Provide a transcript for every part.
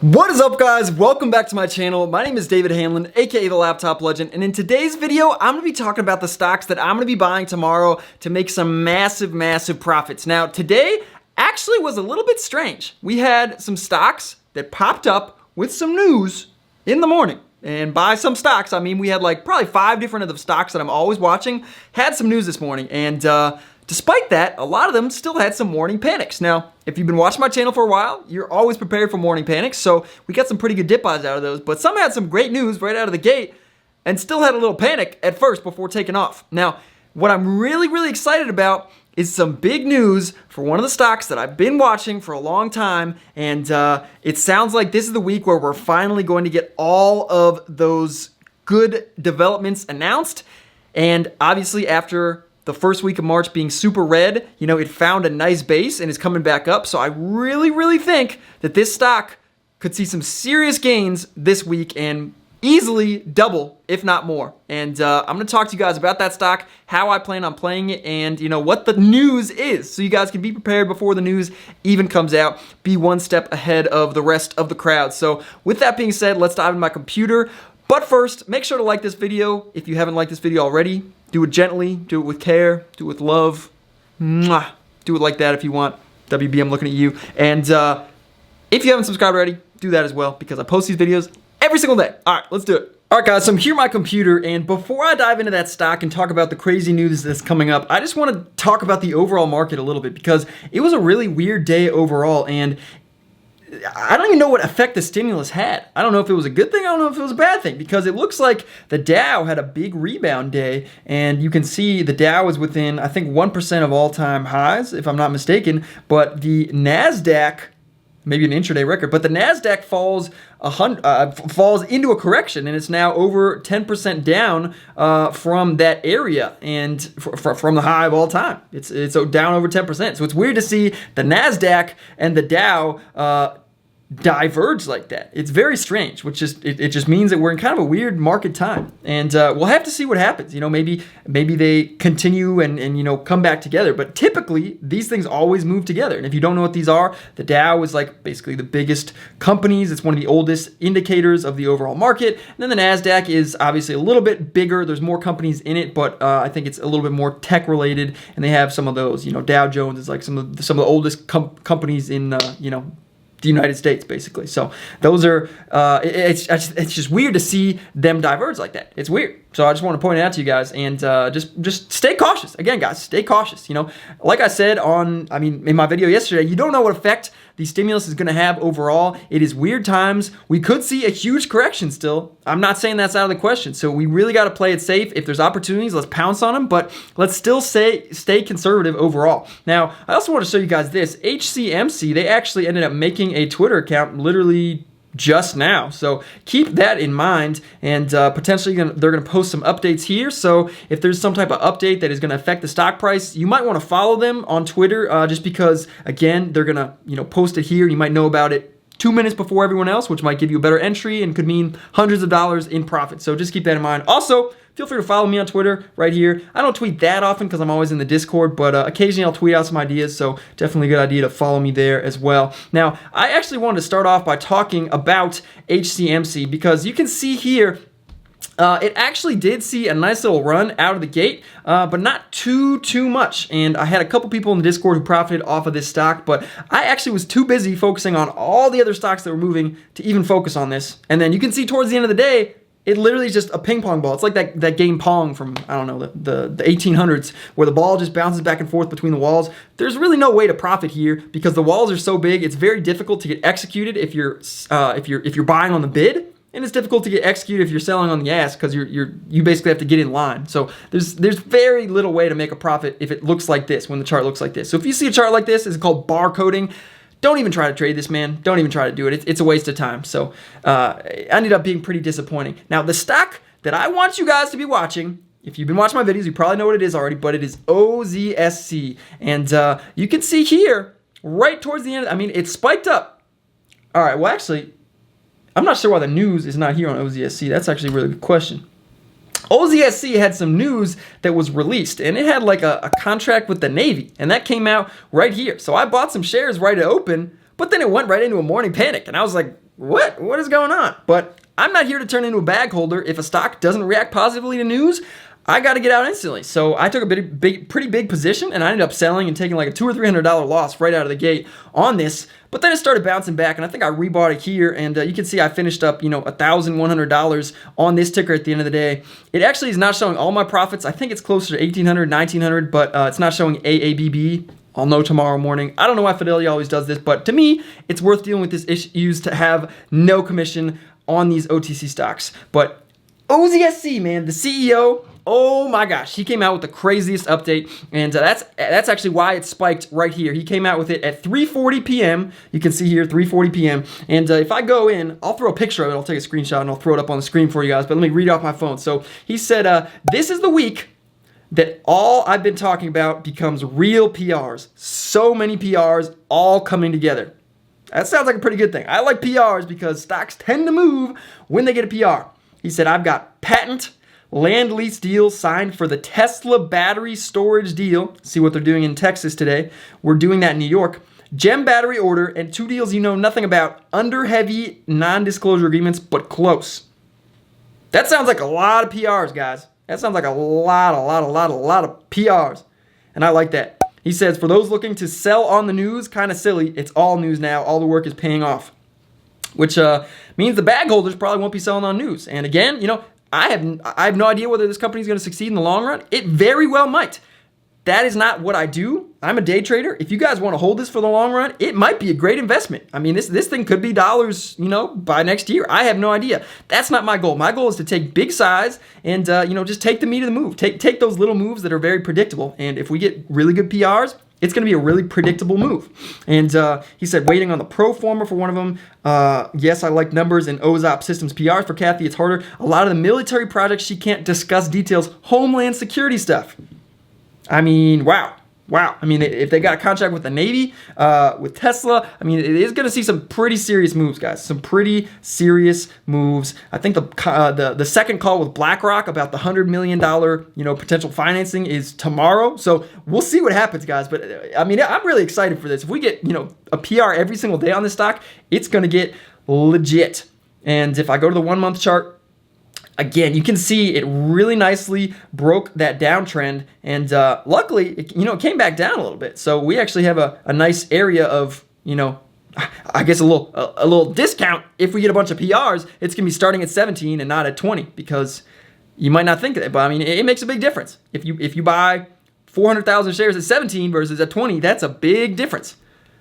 What is up, guys? Welcome back to my channel. My name is David Hanlon, aka the Laptop Legend, and in today's video, I'm gonna be talking about the stocks that I'm gonna be buying tomorrow to make some massive profits. Now, today actually was a little bit strange. We had some stocks that popped up with some news in the morning. And by some stocks, I mean we had like probably 5 different of the stocks that I'm always watching had some news this morning. And despite that, a lot of them still had some morning panics. Now, if you've been watching my channel for a while, you're always prepared for morning panics. So we got some pretty good dip buys out of those. But some had some great news right out of the gate and still had a little panic at first before taking off. Now, what I'm really excited about is some big news for one of the stocks that I've been watching for a long time. And it sounds like this is the week where we're finally going to get all of those good developments announced. And obviously after the first week of March being super red, you know, it found a nice base and is coming back up. So I really think that this stock could see some serious gains this week and easily double, if not more. And I'm going to talk to you guys about that stock, how I plan on playing it, and you know what the news is, so you guys can be prepared before the news even comes out. Be one step ahead of the rest of the crowd. So with that being said, let's dive into my computer. But first, make sure to like this video if you haven't liked this video already. Do it gently, do it with care, do it with love. Mwah. Do it like that if you want. WB, I'm looking at you. And if you haven't subscribed already, do that as well, because I post these videos every single day. All right, let's do it. All right, guys, so I'm here on my computer, and before I dive into that stock and talk about the crazy news that's coming up, I just want to talk about the overall market a little bit, because it was a really weird day overall, and I don't even know what effect the stimulus had. I don't know if it was a good thing, I don't know if it was a bad thing, because it looks like the Dow had a big rebound day, and you can see the Dow is within, I think, 1% of all-time highs, if I'm not mistaken, but the NASDAQ, maybe an intraday record, but the NASDAQ falls into a correction, and it's now over 10% down from that area and from the high of all time. It's down over 10%. So it's weird to see the NASDAQ and the Dow diverge like that. It's very strange, which just it just means that we're in kind of a weird market time, and we'll have to see what happens. You know, maybe they continue and you know, come back together. But typically these things always move together. And if you don't know what these are, the Dow is like basically the biggest companies. It's one of the oldest indicators of the overall market. And then the NASDAQ is obviously a little bit bigger. There's more companies in it, but I think it's a little bit more tech related. And they have some of those. You know, Dow Jones is like some of the oldest companies in you know, the United States, basically. So those are, it's just weird to see them diverge like that. It's weird. So I just want to point it out to you guys, and just stay cautious. Again, guys, stay cautious. You know, like I said in my video yesterday, you don't know what effect the stimulus is going to have overall. It is weird times. We could see a huge correction still. I'm not saying that's out of the question. So we really got to play it safe. If there's opportunities, let's pounce on them, but let's still stay conservative overall. Now, I also want to show you guys this. HCMC, they actually ended up making a Twitter account literally just now, so keep that in mind, and potentially they're going to post some updates here. So if there's some type of update that is going to affect the stock price, you might want to follow them on Twitter, just because again they're going to, you know, post it here. You might know about it 2 minutes before everyone else, which might give you a better entry and could mean hundreds of dollars in profit. So just keep that in mind. Also, feel free to follow me on Twitter right here. I don't tweet that often because I'm always in the Discord, but occasionally I'll tweet out some ideas, so definitely a good idea to follow me there as well. Now, I actually wanted to start off by talking about HCMC, because you can see here it actually did see a nice little run out of the gate, but not too much. And I had a couple people in the Discord who profited off of this stock, but I actually was too busy focusing on all the other stocks that were moving to even focus on this. And then you can see towards the end of the day, it literally is just a ping pong ball. It's like that game Pong from, I don't know, the 1800s, where the ball just bounces back and forth between the walls. There's really no way to profit here because the walls are so big. It's very difficult to get executed if you're buying on the bid, and it's difficult to get executed if you're selling on the ask, because you basically have to get in line. So there's very little way to make a profit if it looks like this, when the chart looks like this. So if you see a chart like this, it's called bar coding. Don't even try to trade this, man. Don't even try to do it. It's a waste of time. So it ended up being pretty disappointing. Now, the stock that I want you guys to be watching, if you've been watching my videos, you probably know what it is already, but it is OZSC. And you can see here, right towards the end, I mean, it spiked up. All right, well, actually, I'm not sure why the news is not here on OZSC. That's actually a really good question. OZSC had some news that was released, and it had like a contract with the Navy, and that came out right here. So I bought some shares right at open, but then it went right into a morning panic, and I was like, what is going on? But I'm not here to turn into a bag holder. If a stock doesn't react positively to news, I got to get out instantly. So I took a pretty big position, and I ended up selling and taking like a $200 or $300 loss right out of the gate on this. But then it started bouncing back, and I think I rebought it here, and you can see I finished up, $1,100 on this ticker at the end of the day. It actually is not showing all my profits. I think it's closer to 1,800, 1,900, but it's not showing AABB. I'll know tomorrow morning. I don't know why Fidelity always does this, but to me, it's worth dealing with this issues to have no commission on these OTC stocks. But OZSC, man, the CEO, oh my gosh, he came out with the craziest update, and that's actually why it spiked right here. He came out with it at 3:40 p.m. You can see here, 3:40 p.m. And if I go in, I'll throw a picture of it. I'll take a screenshot and I'll throw it up on the screen for you guys, but let me read off my phone. So he said, this is the week that all I've been talking about becomes real PRs. So many PRs all coming together. That sounds like a pretty good thing. I like PRs because stocks tend to move when they get a PR. He said, I've got patent land lease deals signed for the Tesla battery storage deal. See what they're doing in Texas today. We're doing that in New York. Gem battery order and 2 deals you know nothing about under heavy non-disclosure agreements, but close. That sounds like a lot of PRs, guys. That sounds like a lot of PRs. And I like that. He says, for those looking to sell on the news, kind of silly. It's all news now. All the work is paying off. Which means the bag holders probably won't be selling on news. And again, I have no idea whether this company is going to succeed in the long run. It very well might. That is not what I do. I'm a day trader. If you guys want to hold this for the long run, it might be a great investment. I mean, this thing could be dollars, by next year. I have no idea. That's not my goal. My goal is to take big size and, just take the meat of the move. Take those little moves that are very predictable. And if we get really good PRs, it's going to be a really predictable move. And he said, waiting on the pro forma for one of them. Yes, I like numbers and OZOP systems PRs. For Kathy, it's harder. A lot of the military projects, she can't discuss details. Homeland security stuff. I mean, wow. I mean, if they got a contract with the Navy, with Tesla, I mean, it is going to see some pretty serious moves, guys. Some pretty serious moves. I think the second call with BlackRock about the $100 million, potential financing is tomorrow. So we'll see what happens, guys. But I mean, I'm really excited for this. If we get, a PR every single day on this stock, it's going to get legit. And if I go to the 1 month chart, again, you can see it really nicely broke that downtrend, and luckily, it came back down a little bit. So we actually have a nice area of, I guess a little discount. If we get a bunch of PRs, it's gonna be starting at 17 and not at 20, because you might not think of that, but I mean, it makes a big difference. If you buy 400,000 shares at 17 versus at 20, that's a big difference.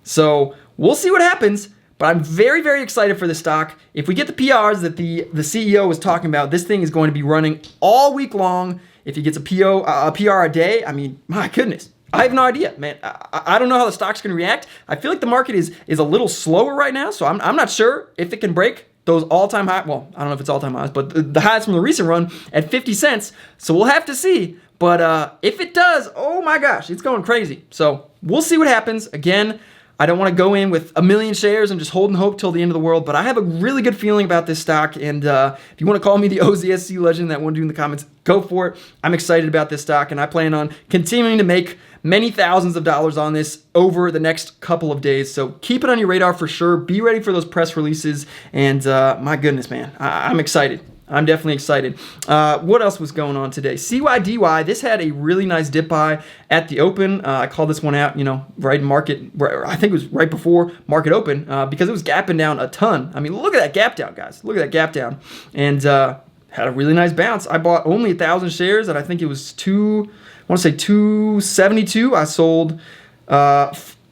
So we'll see what happens. But I'm very, very excited for this stock. If we get the PRs that the CEO was talking about, this thing is going to be running all week long. If he gets a PR a day, I mean, my goodness. I have no idea, man. I don't know how the stock's going to react. I feel like the market is a little slower right now, so I'm not sure if it can break those all-time highs. Well, I don't know if it's all-time highs, but the highs from the recent run at 50 cents. So we'll have to see. But if it does, oh my gosh, it's going crazy. So we'll see what happens. Again, I don't want to go in with 1 million shares and just hold and hope till the end of the world, but I have a really good feeling about this stock, and if you want to call me the OZSC legend, that one dude in the comments, go for it. I'm excited about this stock, and I plan on continuing to make many thousands of dollars on this over the next couple of days, so keep it on your radar for sure. Be ready for those press releases, and my goodness, man, I'm excited. I'm definitely excited. What else was going on today? CYDY, this had a really nice dip buy at the open. I called this one out, right in market, I think it was right before market open, because it was gapping down a ton. I mean, look at that gap down, guys. Look at that gap down. And had a really nice bounce. I bought only 1,000 shares, and I think it was 272. I sold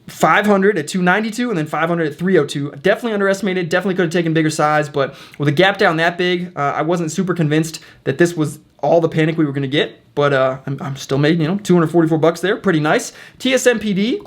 500 at 292 and then 500 at 302. Definitely underestimated. Definitely could have taken bigger size, but with a gap down that big, I wasn't super convinced that this was all the panic we were going to get. But I'm still made, $244 there. Pretty nice. TSNPD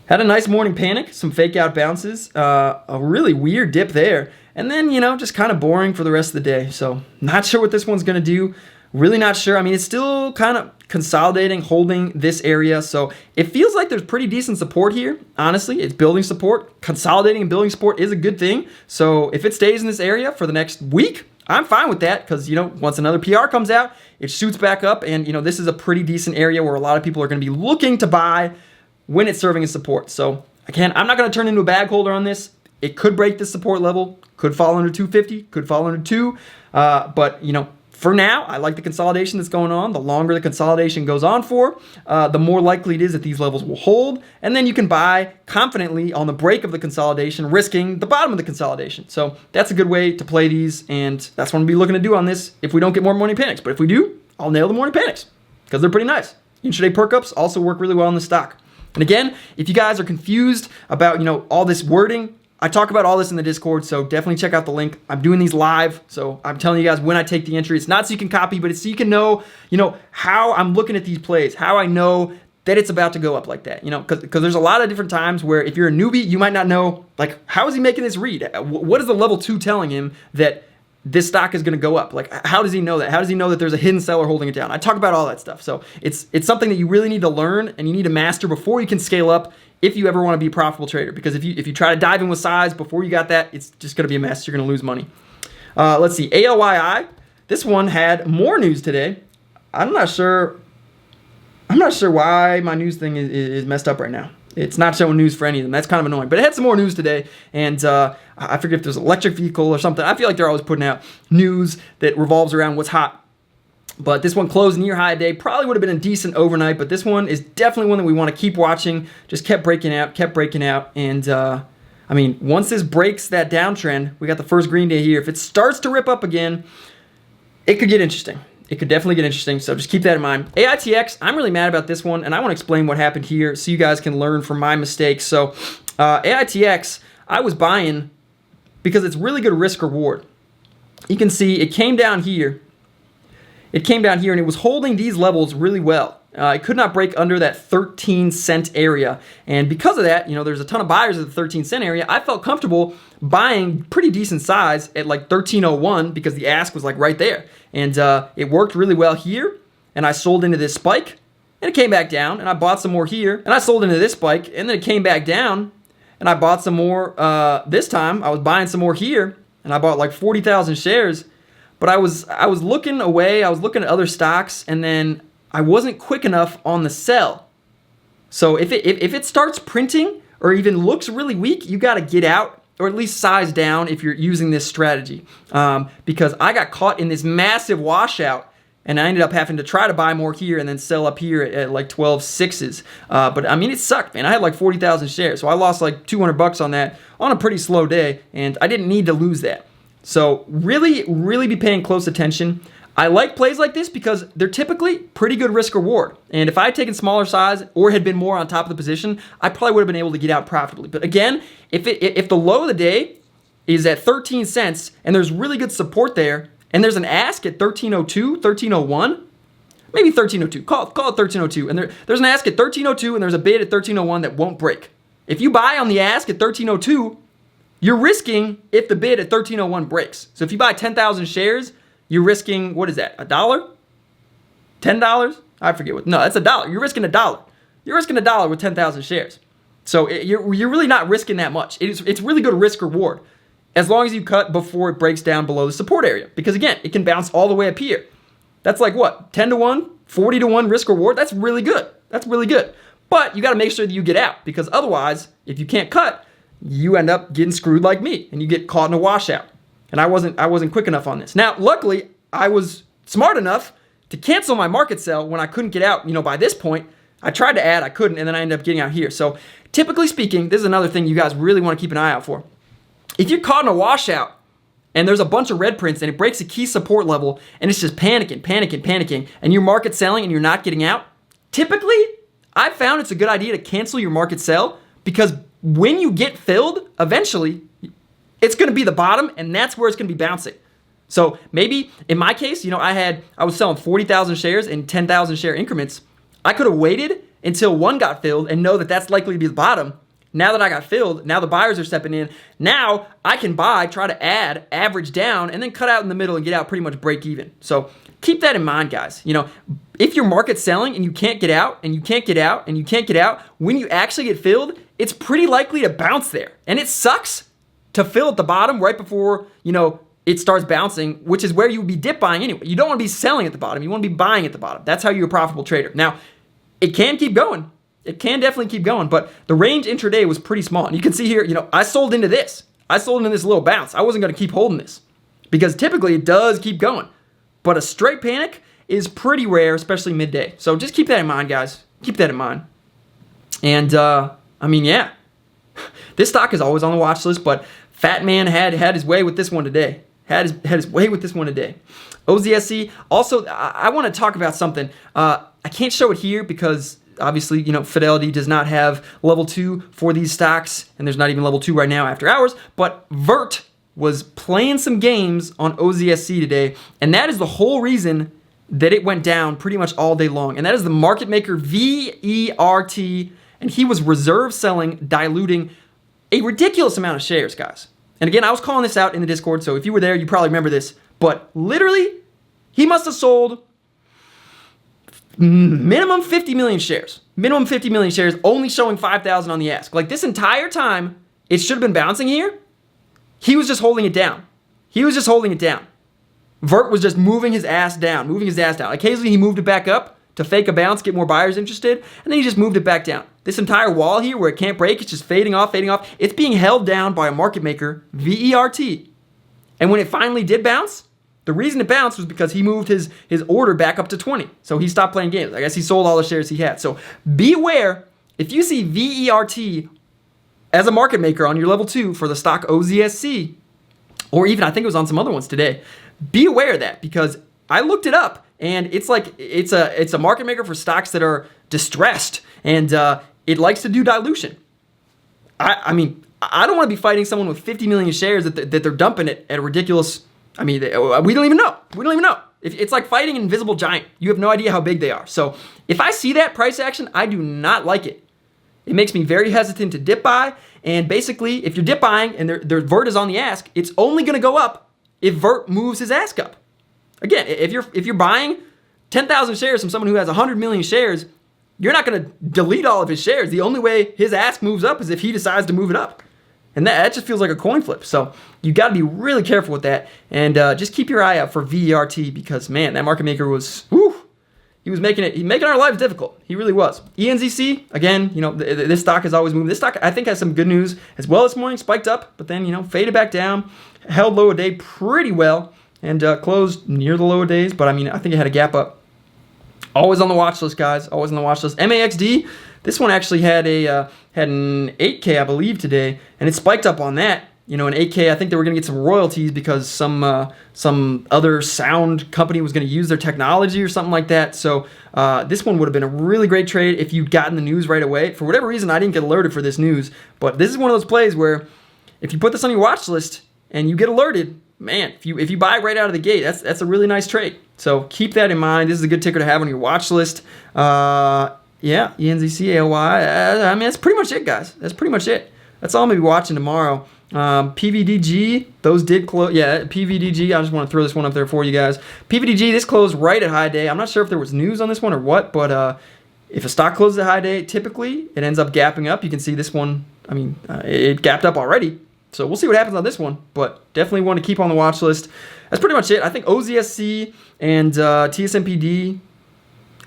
had a nice morning panic. Some fake out bounces. A really weird dip there. And then, just kind of boring for the rest of the day. So not sure what this one's going to do. Really not sure. I mean, it's still kind of consolidating, holding this area. So it feels like there's pretty decent support here. Honestly, it's building support. Consolidating and building support is a good thing. So if it stays in this area for the next week, I'm fine with that, because, once another PR comes out, it shoots back up. And, this is a pretty decent area where a lot of people are going to be looking to buy when it's serving as support. So again, I'm not going to turn into a bag holder on this. It could break this support level, could fall under 250, could fall under 2. But, you know, for now, I like the consolidation that's going on. The longer the consolidation goes on for, the more likely it is that these levels will hold. And then you can buy confidently on the break of the consolidation, risking the bottom of the consolidation. So that's a good way to play these. And that's what I'm going to be looking to do on this if we don't get more morning panics. But if we do, I'll nail the morning panics because they're pretty nice. Intraday perk-ups also work really well in the stock. And again, if you guys are confused about, you know, all this wording, I talk about all this in the Discord, so definitely check out the link. I'm doing these live, so I'm telling you guys when I take the entry. It's not so you can copy, but it's so you can know, you know, how I'm looking at these plays, how I know that it's about to go up like that, you know, because there's a lot of different times where if you're a newbie, you might not know, like, how is he making this read? What is the level 2 telling him that this stock is going to go up? Like, how does he know that? How does he know that there's a hidden seller holding it down? I talk about all that stuff. So it's something that you really need to learn and you need to master before you can scale up if you ever want to be a profitable trader. Because if you try to dive in with size before you got that, it's just going to be a mess. You're going to lose money. Let's see. ALYI. This one had more news today. I'm not sure why my news thing is messed up right now. It's not showing news for any of them. That's kind of annoying. But it had some more news today, and I forget if there's an electric vehicle or something. I feel like they're always putting out news that revolves around what's hot. But this one closed near high day. Probably would have been a decent overnight, but this one is definitely one that we want to keep watching. Just kept breaking out. And, I mean, once this breaks that downtrend, we got the first green day here. If it starts to rip up again, it could get interesting. It could definitely get interesting, so just keep that in mind. AITX, I'm really mad about this one, and I want to explain what happened here so you guys can learn from my mistakes. So AITX, I was buying because it's really good risk reward. You can see it came down here. It came down here, and it was holding these levels really well. It could not break under that 13-cent area, and because of that, you know, there's a ton of buyers at the 13-cent area. I felt comfortable buying pretty decent size at like 13.01 because the ask was like right there, and it worked really well here. And I sold into this spike, and it came back down, and I bought some more here, and I sold into this spike, and then it came back down, and I bought some more. This time I was buying some more here, and I bought like 40,000 shares. But I was looking away. I was looking at other stocks, and then I wasn't quick enough on the sell. So if it starts printing or even looks really weak, you got to get out or at least size down if you're using this strategy. Because I got caught in this massive washout, and I ended up having to try to buy more here and then sell up here at like 12.6s. But I mean, it sucked, man. I had like 40,000 shares, so I lost like $200 on that on a pretty slow day, and I didn't need to lose that. So really, really be paying close attention. I like plays like this because they're typically pretty good risk reward. And if I had taken smaller size or had been more on top of the position, I probably would have been able to get out profitably. But again, if the low of the day is at 13 cents and there's really good support there, and there's an ask at 13.02, 13.01, maybe 13.02, call it 13.02, and there's an ask at 13.02 and there's a bid at 13.01 that won't break. If you buy on the ask at 13.02, you're risking if the bid at 13.01 breaks. So if you buy 10,000 shares, you're risking, what is that, $1? $10? I forget what. No, that's $1. You're risking $1. You're risking $1 with 10,000 shares. So you're really not risking that much. It's really good risk reward as long as you cut before it breaks down below the support area. Because again, it can bounce all the way up here. That's like what, 10 to 1, 40 to 1 risk reward? That's really good. That's really good. But you got to make sure that you get out, because otherwise, if you can't cut, you end up getting screwed like me and you get caught in a washout. And I wasn't quick enough on this. Now, luckily, I was smart enough to cancel my market sell when I couldn't get out, by this point. I tried to add, I couldn't, and then I ended up getting out here. So typically speaking, this is another thing you guys really want to keep an eye out for. If you're caught in a washout and there's a bunch of red prints and it breaks a key support level and it's just panicking, and you're market selling and you're not getting out, typically, I've found it's a good idea to cancel your market sell, because when you get filled, eventually, it's going to be the bottom, and that's where it's going to be bouncing. So maybe in my case, I was selling 40,000 shares in 10,000 share increments. I could have waited until one got filled and know that that's likely to be the bottom. Now that I got filled, now the buyers are stepping in. Now I can buy, try to add, average down, and then cut out in the middle and get out pretty much break even. So keep that in mind, guys. If you're market selling and you can't get out, and you can't get out, and you can't get out, when you actually get filled, it's pretty likely to bounce there. And it sucks to fill at the bottom right before, it starts bouncing, which is where you would be dip buying anyway. You don't want to be selling at the bottom. You want to be buying at the bottom. That's how you're a profitable trader. Now, it can keep going. It can definitely keep going, but the range intraday was pretty small. And you can see here, I sold into this. I sold in this little bounce. I wasn't going to keep holding this because typically it does keep going. But a straight panic is pretty rare, especially midday. So just keep that in mind, guys. Keep that in mind. And, I mean, yeah. This stock is always on the watch list, but Fat Man had his way with this one today. Had his way with this one today. OZSC. Also, I want to talk about something. I can't show it here because obviously, you know, Fidelity does not have level 2 for these stocks, and there's not even level 2 right now after hours. But Vert was playing some games on OZSC today, and that is the whole reason that it went down pretty much all day long. And that is the market maker VERT, and he was reserve selling, diluting a ridiculous amount of shares, guys. And again, I was calling this out in the Discord, so if you were there, you probably remember this. But literally, he must have sold minimum 50 million shares. Minimum 50 million shares, only showing 5,000 on the ask. Like this entire time, it should have been bouncing here. He was just holding it down. He was just holding it down. Vert was just moving his ass down, moving his ass down. Occasionally, he moved it back up to fake a bounce, get more buyers interested, and then he just moved it back down. This entire wall here where it can't break, it's just fading off, fading off. It's being held down by a market maker, VERT. And when it finally did bounce, the reason it bounced was because he moved his order back up to 20. So he stopped playing games. I guess he sold all the shares he had. So be aware, if you see VERT as a market maker on your level 2 for the stock OZSC, or even I think it was on some other ones today, be aware of that because I looked it up and it's like it's a market maker for stocks that are distressed and it likes to do dilution. I mean, I don't want to be fighting someone with 50 million shares that they're dumping it at a ridiculous. I mean, we don't even know. We don't even know. It's like fighting an invisible giant. You have no idea how big they are. So if I see that price action, I do not like it. It makes me very hesitant to dip buy. And basically, if you're dip buying and their Vert is on the ask, it's only going to go up if Vert moves his ask up. Again, if you're buying 10,000 shares from someone who has 100 million shares, you're not going to delete all of his shares. The only way his ask moves up is if he decides to move it up. And that just feels like a coin flip. So you got to be really careful with that. And just keep your eye out for VERT because, man, that market maker was, whew, he's making our lives difficult. He really was. ENZC, again, you know, this stock has always moved. This stock, I think, has some good news as well this morning. Spiked up, but then, you know, faded back down. Held low a day pretty well and closed near the lower days. But, I mean, I think it had a gap up. Always on the watch list, guys. Always on the watch list. MAXD, this one actually had an 8K, I believe, today, and it spiked up on that. You know, an 8K. I think they were going to get some royalties because some other sound company was going to use their technology or something like that. So this one would have been a really great trade if you'd gotten the news right away. For whatever reason, I didn't get alerted for this news, but this is one of those plays where if you put this on your watch list and you get alerted, man, if you buy right out of the gate, that's a really nice trade. So keep that in mind. This is a good ticker to have on your watch list. Yeah, ENZC, ALYI. I mean, that's pretty much it, guys. That's pretty much it. That's all I'm going to be watching tomorrow. PVDG, those did close. Yeah, PVDG, I just want to throw this one up there for you guys. PVDG, this closed right at high day. I'm not sure if there was news on this one or what, but if a stock closes at high day, typically it ends up gapping up. You can see this one, I mean, it gapped up already. So we'll see what happens on this one, but definitely want to keep on the watch list. That's pretty much it. I think OZSC and TSNPD,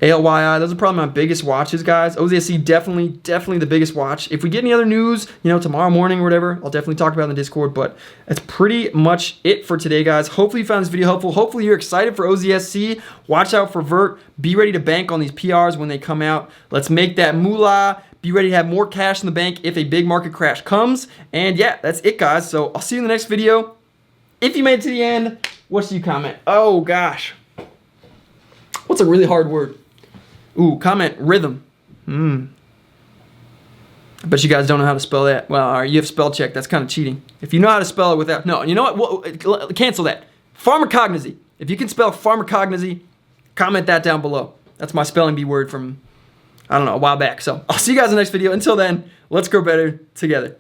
ALYI, those are probably my biggest watches, guys. OZSC, definitely the biggest watch. If we get any other news, you know, tomorrow morning or whatever, I'll definitely talk about it in the Discord, but that's pretty much it for today, guys. Hopefully you found this video helpful. Hopefully you're excited for OZSC. Watch out for Vert. Be ready to bank on these PRs when they come out. Let's make that moolah. Be ready to have more cash in the bank if a big market crash comes. And yeah, that's it, guys. So I'll see you in the next video. If you made it to the end, what should you comment? Oh, gosh. What's a really hard word? Ooh, comment rhythm. I bet you guys don't know how to spell that. Well, all right, you have spell check. That's kind of cheating. If you know how to spell it without... No, you know what? Well, cancel that. Pharmacognosy. If you can spell pharmacognosy, comment that down below. That's my spelling bee word from, I don't know, a while back. So I'll see you guys in the next video. Until then, let's grow better together.